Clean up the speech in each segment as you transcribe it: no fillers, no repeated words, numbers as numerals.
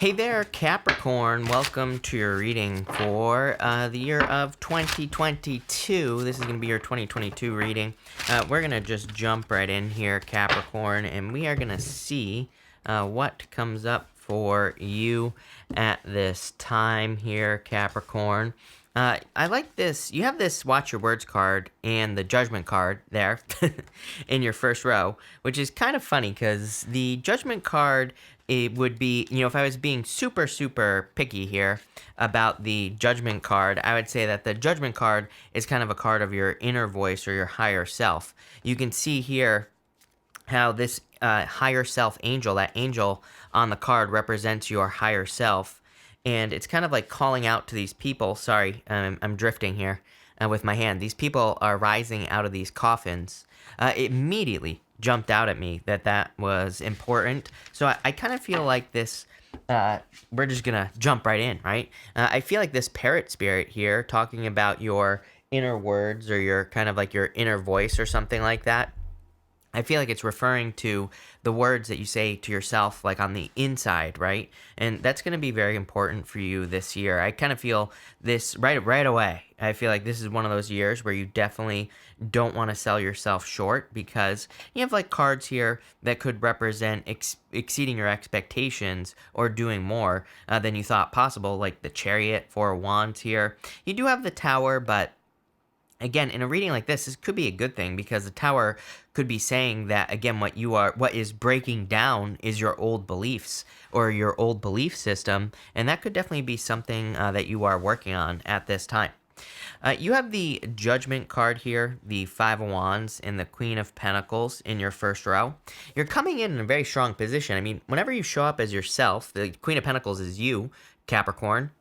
Hey there, Capricorn. Welcome to your reading for the year of 2022. This is going to be your 2022 reading. We're going to just jump right in here, Capricorn, and we are going to see what comes up for you at this time here, Capricorn. I like this. You have this Watch Your Words card and the Judgment card there in your first row, which is kind of funny because the Judgment card, it would be, if I was being super, super picky here about the Judgment card, I would say that the Judgment card is kind of a card of your inner voice or your higher self. You can see here how this higher self angel, that angel on the card represents your higher self. And it's kind of like calling out to these people. Sorry, I'm drifting here with my hand. These people are rising out of these coffins. It immediately jumped out at me that was important. So I kind of feel like this, we're just going to jump right in, right? I feel like this parrot spirit here talking about your inner words or your kind of like your inner voice or something like that. I feel like it's referring to the words that you say to yourself, like on the inside, right? And that's going to be very important for you this year. I kind of feel this right away. I feel like this is one of those years where you definitely don't want to sell yourself short because you have like cards here that could represent exceeding your expectations or doing more than you thought possible, like the Chariot, Four of Wands here. You do have the Tower, but again, in a reading like this could be a good thing because the Tower could be saying that, again, what is breaking down is your old beliefs or your old belief system, and that could definitely be something that you are working on at this time. You have the Judgment card here, the Five of Wands, and the Queen of Pentacles in your first row. You're coming in a very strong position. I mean, whenever you show up as yourself, the Queen of Pentacles is you, Capricorn.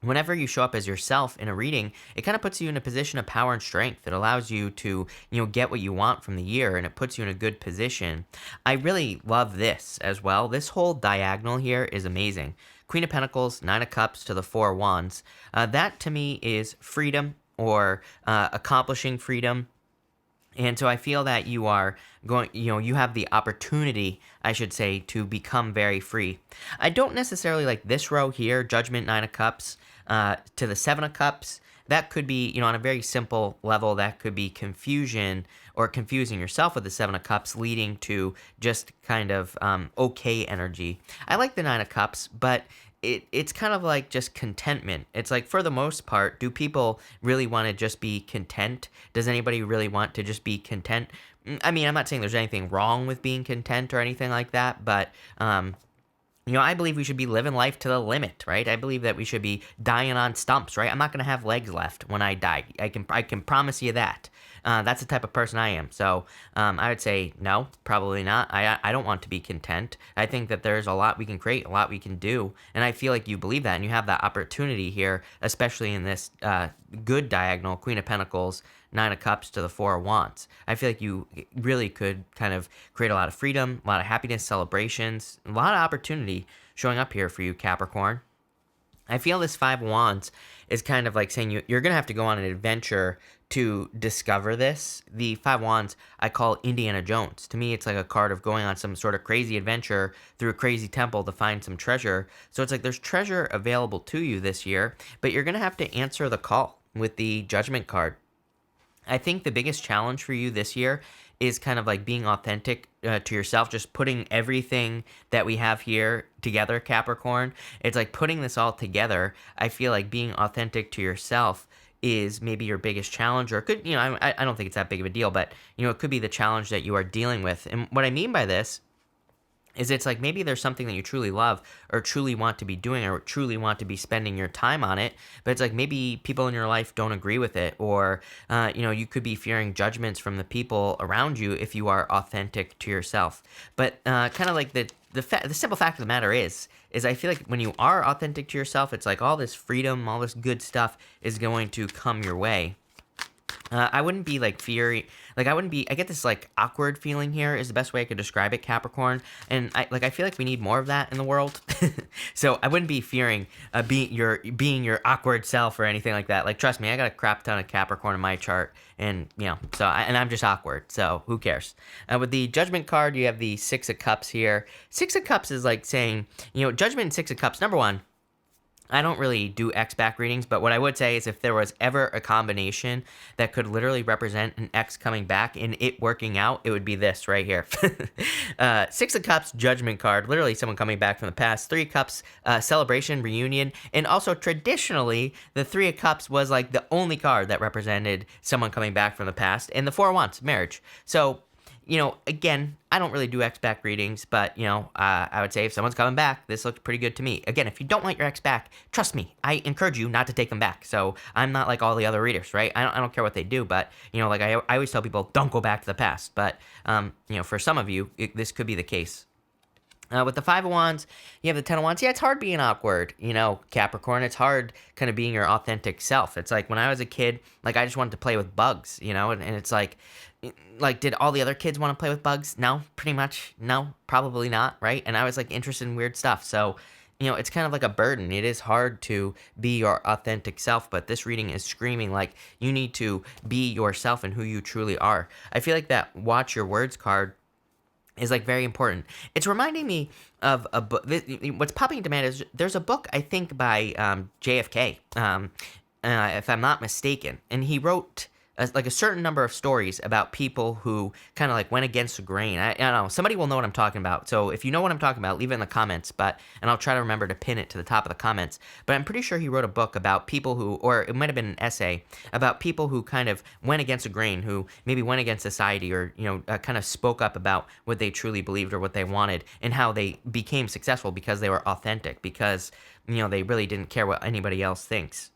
Whenever you show up as yourself in a reading, it kind of puts you in a position of power and strength. It allows you to, get what you want from the year, and it puts you in a good position. I really love this as well. This whole diagonal here is amazing. Queen of Pentacles, Nine of Cups to the Four of Wands. That to me is freedom or accomplishing freedom. And so I feel that you are going, you have the opportunity, I should say, to become very free. I don't necessarily like this row here, Judgment, Nine of Cups, to the Seven of Cups. That could be, on a very simple level, that could be confusion or confusing yourself with the Seven of Cups, leading to just kind of okay energy. I like the Nine of Cups, but it's kind of like just contentment. It's like, for the most part, do people really want to just be content? Does anybody really want to just be content? I mean, I'm not saying there's anything wrong with being content or anything like that, but I believe we should be living life to the limit, right? I believe that we should be dying on stumps, right? I'm not going to have legs left when I die. I can promise you that. That's the type of person I am. So I would say no, probably not. I don't want to be content. I think that there's a lot we can create, a lot we can do. And I feel like you believe that and you have that opportunity here, especially in this good diagonal, Queen of Pentacles, Nine of Cups to the Four of Wands. I feel like you really could kind of create a lot of freedom, a lot of happiness, celebrations, a lot of opportunity showing up here for you, Capricorn. I feel this Five of Wands is kind of like saying you're going to have to go on an adventure to discover this. The Five of Wands I call Indiana Jones. To me, it's like a card of going on some sort of crazy adventure through a crazy temple to find some treasure. So it's like there's treasure available to you this year, but you're going to have to answer the call with the Judgment card. I think the biggest challenge for you this year is kind of like being authentic to yourself, just putting everything that we have here together, Capricorn. It's like putting this all together. I feel like being authentic to yourself is maybe your biggest challenge, or it could, I don't think it's that big of a deal, but, it could be the challenge that you are dealing with. And what I mean by this is it's like maybe there's something that you truly love or truly want to be doing or truly want to be spending your time on it, but it's like maybe people in your life don't agree with it, or you could be fearing judgments from the people around you if you are authentic to yourself. But kind of like the simple fact of the matter is I feel like when you are authentic to yourself, it's like all this freedom, all this good stuff is going to come your way. I wouldn't be like fearing, like I wouldn't be. I get this like awkward feeling here is the best way I could describe it, Capricorn. And I feel like we need more of that in the world. So I wouldn't be fearing being your awkward self or anything like that. Like trust me, I got a crap ton of Capricorn in my chart, and and I'm just awkward. So who cares? With the Judgment card, you have the Six of Cups here. Six of Cups is like saying, Judgment and Six of Cups. Number one, I don't really do X back readings, but what I would say is if there was ever a combination that could literally represent an X coming back and it working out, it would be this right here. Six of Cups, Judgment card, literally someone coming back from the past. Three of Cups, celebration, reunion, and also traditionally, the Three of Cups was like the only card that represented someone coming back from the past, and the Four of Wands, marriage. So again, I don't really do X back readings, but, I would say if someone's coming back, this looks pretty good to me. Again, if you don't want your X back, trust me, I encourage you not to take them back. So I'm not like all the other readers, right? I don't care what they do, but, like I always tell people, don't go back to the past. But, for some of you, this could be the case. With the Five of Wands, you have the Ten of Wands. Yeah, it's hard being awkward, Capricorn. It's hard kind of being your authentic self. It's like when I was a kid, like I just wanted to play with bugs, and it's like, did all the other kids want to play with bugs? No, pretty much. No, probably not, right? And I was like interested in weird stuff. So, it's kind of like a burden. It is hard to be your authentic self, but this reading is screaming like you need to be yourself and who you truly are. I feel like that Watch Your Words card is like very important. It's reminding me of a book. What's popping into my head is there's a book I think by JFK, if I'm not mistaken, and he wrote like a certain number of stories about people who kind of like went against the grain. I don't know. Somebody will know what I'm talking about. So if you know what I'm talking about, leave it in the comments. And I'll try to remember to pin it to the top of the comments. But I'm pretty sure he wrote a book about people who, or it might have been an essay about people who kind of went against the grain, who maybe went against society, or kind of spoke up about what they truly believed or what they wanted, and how they became successful because they were authentic, because they really didn't care what anybody else thinks.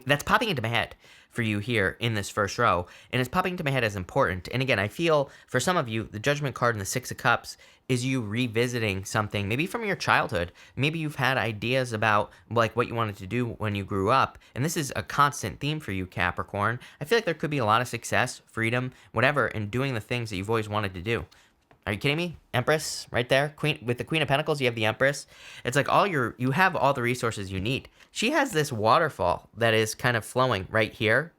That's popping into my head for you here in this first row, and it's popping into my head as important. And again, I feel for some of you, the Judgment card and the Six of Cups is you revisiting something, maybe from your childhood. Maybe you've had ideas about like what you wanted to do when you grew up, and this is a constant theme for you, Capricorn. I feel like there could be a lot of success, freedom, whatever, in doing the things that you've always wanted to do. Are you kidding me? Empress, right there. Queen, with the Queen of Pentacles, you have the Empress. It's like you have all the resources you need. She has this waterfall that is kind of flowing right here.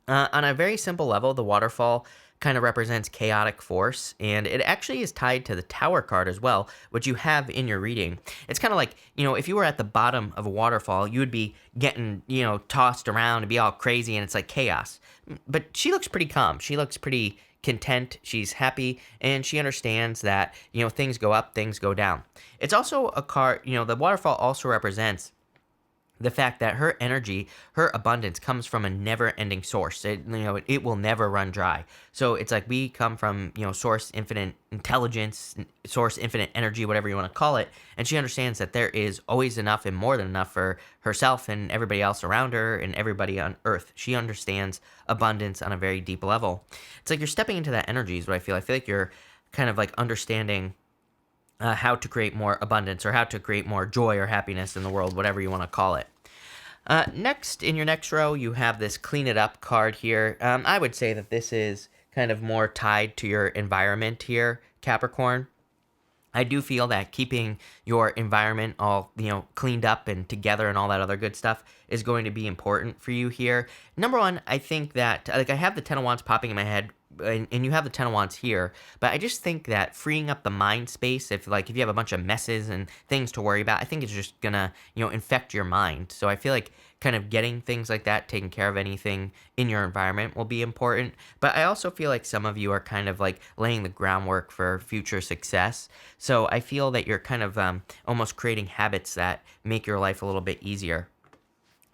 On a very simple level, the waterfall kind of represents chaotic force, and it actually is tied to the Tower card as well, which you have in your reading. It's kind of like, if you were at the bottom of a waterfall, you would be getting, tossed around and be all crazy, and it's like chaos. But she looks pretty calm. She looks pretty content, she's happy, and she understands that, things go up, things go down. It's also a card, the waterfall also represents the fact that her energy, her abundance comes from a never-ending source. It will never run dry. So it's like we come from, source infinite intelligence, source infinite energy, whatever you want to call it. And she understands that there is always enough and more than enough for herself and everybody else around her and everybody on Earth. She understands abundance on a very deep level. It's like you're stepping into that energy is what I feel. I feel like you're kind of like understanding how to create more abundance, or how to create more joy or happiness in the world, whatever you want to call it. Next, in your next row, you have this Clean It Up card here. I would say that this is kind of more tied to your environment here, Capricorn. I do feel that keeping your environment all, cleaned up and together and all that other good stuff is going to be important for you here. Number one, I think that, like, I have the Ten of Wands popping in my head, and you have the Ten of Wands here, but I just think that freeing up the mind space, if you have a bunch of messes and things to worry about, I think it's just gonna, infect your mind. So I feel like kind of getting things like that, taking care of anything in your environment will be important. But I also feel like some of you are kind of like laying the groundwork for future success. So I feel that you're kind of almost creating habits that make your life a little bit easier.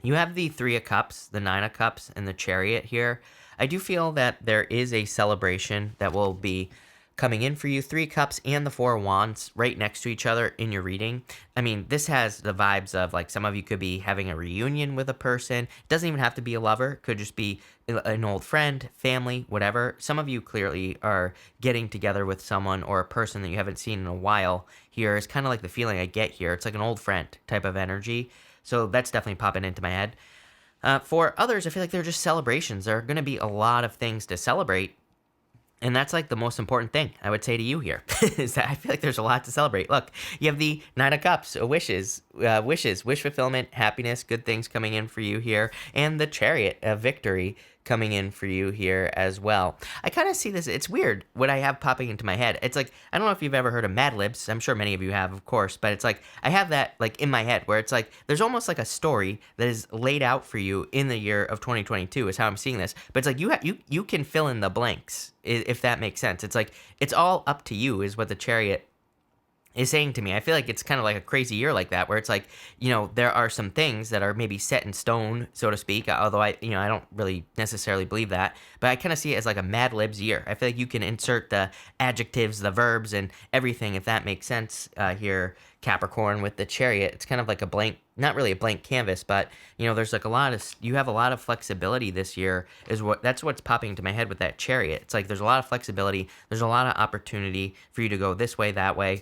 You have the Three of Cups, the Nine of Cups, and the Chariot here. I do feel that there is a celebration that will be coming in for you. Three Cups and the Four of Wands right next to each other in your reading. I mean, this has the vibes of like some of you could be having a reunion with a person. It doesn't even have to be a lover. It could just be an old friend, family, whatever. Some of you clearly are getting together with someone or a person that you haven't seen in a while. Here is kind of like the feeling I get here. It's like an old friend type of energy. So that's definitely popping into my head. For others, I feel like they're just celebrations. There are going to be a lot of things to celebrate. And that's like the most important thing I would say to you here is that I feel like there's a lot to celebrate. Look, you have the Nine of Cups, wish fulfillment, happiness, good things coming in for you here, and the Chariot, victory coming in for you here as well. I kind of see this. It's weird what I have popping into my head. It's like, I don't know if you've ever heard of Mad Libs. I'm sure many of you have, of course, but it's like I have that like in my head where it's like there's almost like a story that is laid out for you in the year of 2022 is how I'm seeing this. But it's like you can fill in the blanks if that makes sense. It's like it's all up to you is what the Chariot is saying to me. I feel like it's kind of like a crazy year like that, where it's like, there are some things that are maybe set in stone, so to speak, although I don't really necessarily believe that, but I kind of see it as like a Mad Libs year. I feel like you can insert the adjectives, the verbs, and everything, if that makes sense here, Capricorn, with the Chariot. It's kind of like a blank, not really a blank canvas, but, there's like you have a lot of flexibility this year, that's what's popping into my head with that Chariot. It's like there's a lot of flexibility, there's a lot of opportunity for you to go this way, that way,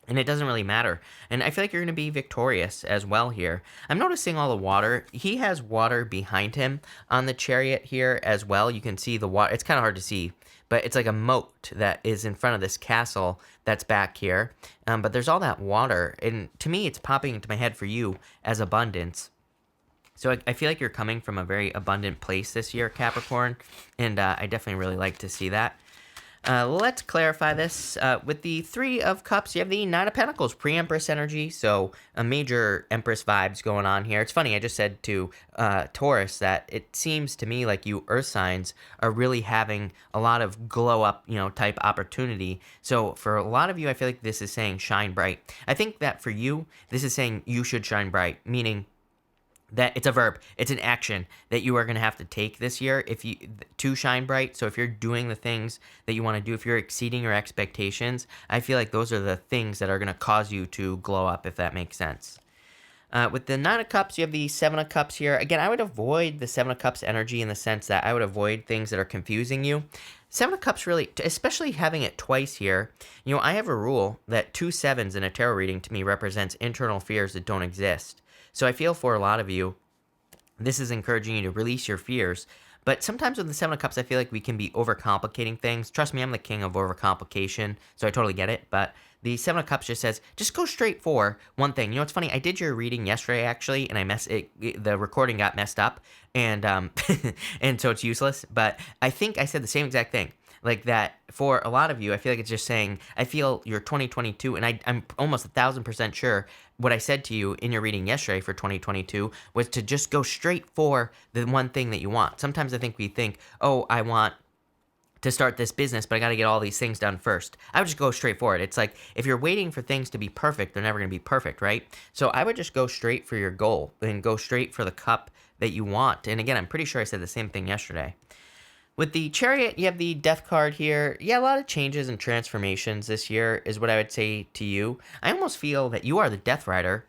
and it doesn't really matter. And I feel like you're going to be victorious as well here. I'm noticing all the water. He has water behind him on the Chariot here as well. You can see the water. It's kind of hard to see, but it's like a moat that is in front of this castle that's back here. But there's all that water. And to me, it's popping into my head for you as abundance. So I feel like you're coming from a very abundant place this year, Capricorn. And I definitely really like to see that. Let's clarify this. With the Three of Cups, you have the Nine of Pentacles, pre-Empress energy, so a major Empress vibes going on here. It's funny, I just said to Taurus that it seems to me like you Earth signs are really having a lot of glow-up, type opportunity. So for a lot of you, I feel like this is saying shine bright. I think that for you, this is saying you should shine bright, meaning that it's a verb, it's an action that you are going to have to take this year to shine bright. So if you're doing the things that you want to do, if you're exceeding your expectations, I feel like those are the things that are going to cause you to glow up, if that makes sense. With the Nine of Cups, you have the Seven of Cups here. Again, I would avoid the Seven of Cups energy in the sense that I would avoid things that are confusing you. Seven of Cups really, especially having it twice here, I have a rule that 2 sevens in a tarot reading to me represents internal fears that don't exist. So I feel for a lot of you, this is encouraging you to release your fears. But sometimes with the Seven of Cups, I feel like we can be overcomplicating things. Trust me, I'm the king of overcomplication, so I totally get it. But the Seven of Cups just says, just go straight for one thing. It's funny, I did your reading yesterday, actually, and the recording got messed up, and and so it's useless. But I think I said the same exact thing. Like that, for a lot of you, I feel like it's just saying, I feel you're 2022, and I'm almost 1,000% sure what I said to you in your reading yesterday for 2022 was to just go straight for the one thing that you want. Sometimes I think we think, oh, I want to start this business, but I got to get all these things done first. I would just go straight for it. It's like, if you're waiting for things to be perfect, they're never going to be perfect, right? So I would just go straight for your goal and go straight for the cup that you want. And again, I'm pretty sure I said the same thing yesterday. With the Chariot, you have the Death card here. Yeah, a lot of changes and transformations this year is what I would say to you. I almost feel that you are the Death Rider.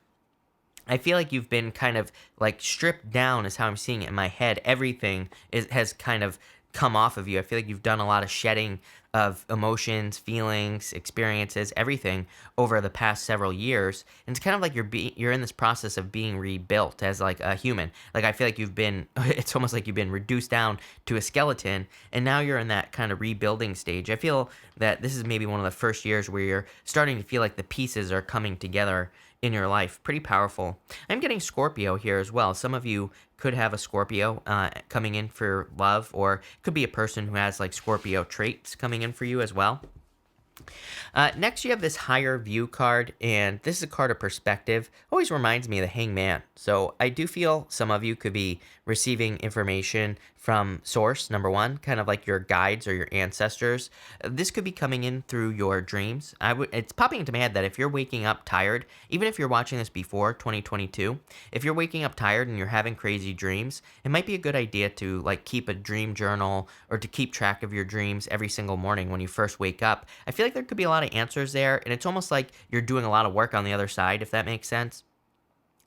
I feel like you've been kind of like stripped down is how I'm seeing it in my head. Everything has kind of come off of you. I feel like you've done a lot of shedding of emotions, feelings, experiences, everything over the past several years. And it's kind of like you're in this process of being rebuilt as like a human. Like I feel like it's almost like you've been reduced down to a skeleton, and now you're in that kind of rebuilding stage. I feel that this is maybe one of the first years where you're starting to feel like the pieces are coming together in your life. Pretty powerful. I'm getting Scorpio here as well. Some of you could have a Scorpio coming in for love, or it could be a person who has like Scorpio traits coming in for you as well. Next, you have this Higher View card, and this is a card of perspective. Always reminds me of the Hangman. So I do feel some of you could be receiving information from source, number one, kind of like your guides or your ancestors. This could be coming in through your dreams. It's popping into my head that if you're waking up tired, even if you're watching this before 2022, if you're waking up tired and you're having crazy dreams, it might be a good idea to like keep a dream journal or to keep track of your dreams every single morning when you first wake up. I feel like there could be a lot of answers there, and it's almost like you're doing a lot of work on the other side, if that makes sense.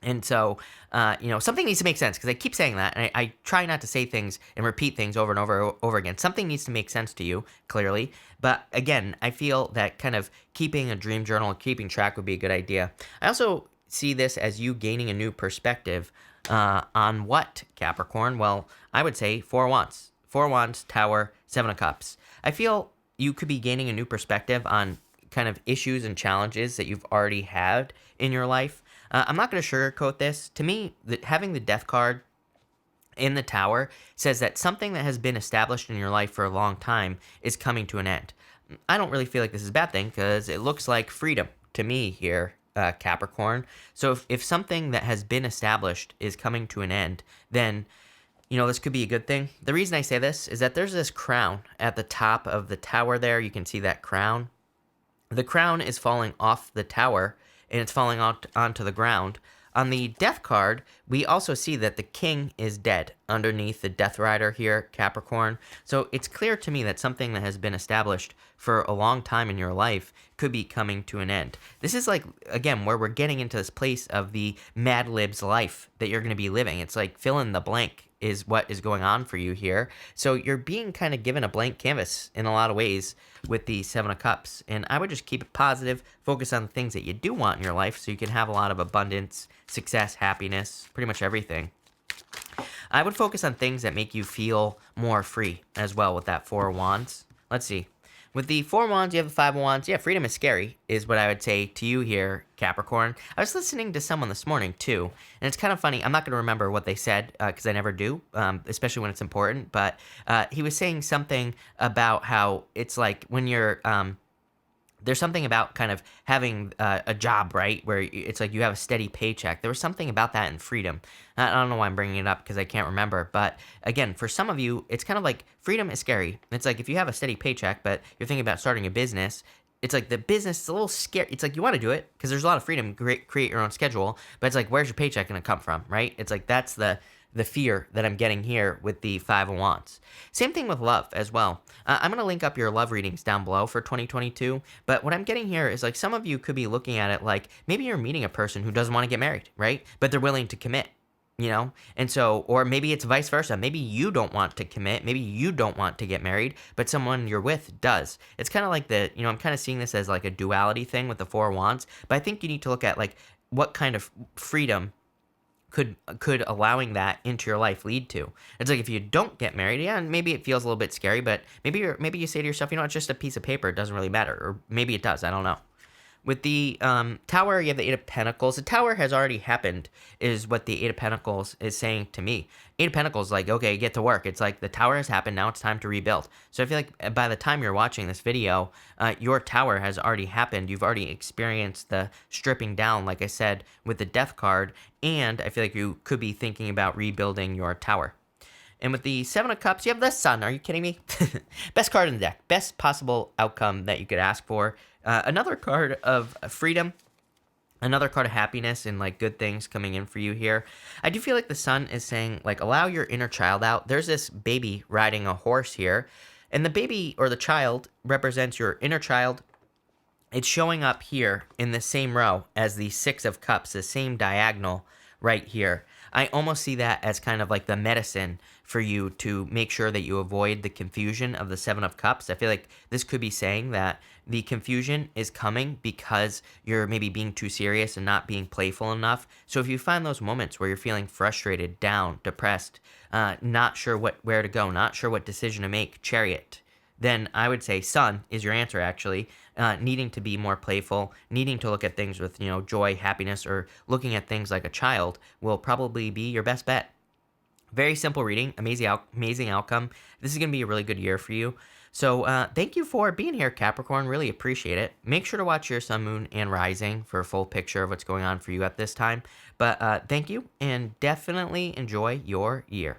And so, something needs to make sense, because I keep saying that, and I try not to say things and repeat things over and over again. Something needs to make sense to you, clearly. But again, I feel that kind of keeping a dream journal, keeping track would be a good idea. I also see this as you gaining a new perspective On what, Capricorn? Well, I would say Four of Wands. Four of Wands, Tower, Seven of Cups. I feel you could be gaining a new perspective on kind of issues and challenges that you've already had in your life. I'm not going to sugarcoat this. To me, having the Death card in the Tower says that something that has been established in your life for a long time is coming to an end. I don't really feel like this is a bad thing because it looks like freedom to me here, Capricorn. So if something that has been established is coming to an end, then this could be a good thing. The reason I say this is that there's this crown at the top of the tower there. You can see that crown. The crown is falling off the tower and it's falling out onto the ground. On the Death card, we also see that the king is dead underneath the Death Rider here, Capricorn. So it's clear to me that something that has been established for a long time in your life could be coming to an end. This is like, again, where we're getting into this place of the Mad Lib's life that you're going to be living. It's like fill in the blank is what is going on for you here. So you're being kind of given a blank canvas in a lot of ways with the Seven of Cups. And I would just keep it positive, focus on the things that you do want in your life so you can have a lot of abundance, success, happiness, pretty much everything. I would focus on things that make you feel more free as well with that Four of Wands. Let's see. With the Four of Wands, you have the Five of Wands. Yeah, freedom is scary, is what I would say to you here, Capricorn. I was listening to someone this morning, too, and it's kind of funny. I'm not going to remember what they said, because I never do, especially when it's important, but he was saying something about how it's like when you're... there's something about kind of having a job, right, where it's like you have a steady paycheck. There was something about that in freedom. I don't know why I'm bringing it up because I can't remember. But again, for some of you, it's kind of like freedom is scary. It's like if you have a steady paycheck, but you're thinking about starting a business, it's like the business is a little scary. It's like you want to do it because there's a lot of freedom, create your own schedule. But it's like, where's your paycheck going to come from, right? It's like that's the fear that I'm getting here with the Five of Wands. Same thing with love as well. I'm going to link up your love readings down below for 2022. But what I'm getting here is like some of you could be looking at it like maybe you're meeting a person who doesn't want to get married, right? But they're willing to commit. And so, or maybe it's vice versa. Maybe you don't want to commit. Maybe you don't want to get married, but someone you're with does. It's kind of like I'm kind of seeing this as like a duality thing with the Four of Wands. But I think you need to look at like what kind of freedom could allowing that into your life lead to. It's like if you don't get married, yeah, maybe it feels a little bit scary, but maybe you say to yourself, it's just a piece of paper. It doesn't really matter. Or maybe it does. I don't know. With the Tower, you have the Eight of Pentacles. The Tower has already happened, is what the Eight of Pentacles is saying to me. Eight of Pentacles, like, okay, get to work. It's like the Tower has happened, now it's time to rebuild. So I feel like by the time you're watching this video, your Tower has already happened. You've already experienced the stripping down, like I said, with the Death card, and I feel like you could be thinking about rebuilding your Tower. And with the Seven of Cups, you have the Sun. Are you kidding me? Best card in the deck. Best possible outcome that you could ask for. Another card of freedom. Another card of happiness and like good things coming in for you here. I do feel like the Sun is saying like allow your inner child out. There's this baby riding a horse here. And the baby or the child represents your inner child. It's showing up here in the same row as the Six of Cups, the same diagonal right here. I almost see that as kind of like the medicine for you to make sure that you avoid the confusion of the Seven of Cups. I feel like this could be saying that the confusion is coming because you're maybe being too serious and not being playful enough. So if you find those moments where you're feeling frustrated, down, depressed, not sure where to go, not sure what decision to make, Chariot, then I would say Sun is your answer, actually. Needing to be more playful, needing to look at things with, joy, happiness, or looking at things like a child will probably be your best bet. Very simple reading, amazing outcome. This is going to be a really good year for you. So thank you for being here, Capricorn. Really appreciate it. Make sure to watch your Sun, Moon, and Rising for a full picture of what's going on for you at this time. But thank you, and definitely enjoy your year.